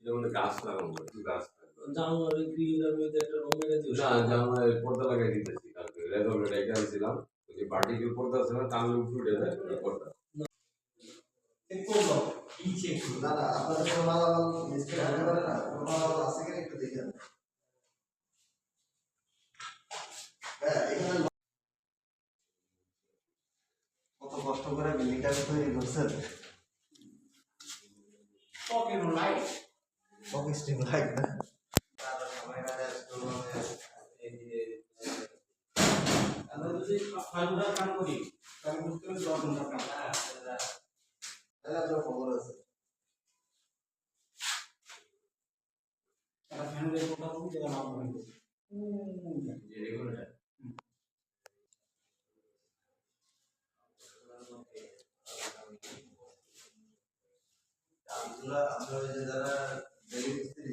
যেমন গাছ লাগাবো, একটু গাছ জানলার গ্রিলের মধ্যে একটা রুম মেরে দিও। না, জানলায় পর্দা লাগাই দিতেছি কালকে রেজল রেখে আনছিলাম, ওই যে পার্টিকেল পর্দা আছে না, টানলে উঠে যায় পর্দা। চেক করবো কি চেক না না, আপনাদের কোনো মালামাল মিস্ত্রি আনতে পারে না, কোনো মালামাল আছে কিনা একটু দেখেন। হ্যাঁ, এখানে কত কষ্ট করে বিল্ডিংটা তৈরি করছেন। Pocket light pocket steam light না, আমরা যদি ফাইলটা কাম করি তাহলে বুঝতে হবে 10 ঘন্টা কাম। তাহলে আপনার খবর আছে। একটা ফ্যানের কথা বলি যেটা নাম বলি যে রেগুলার আমরা ওই যে যারা ডেলি মিস্ত্রি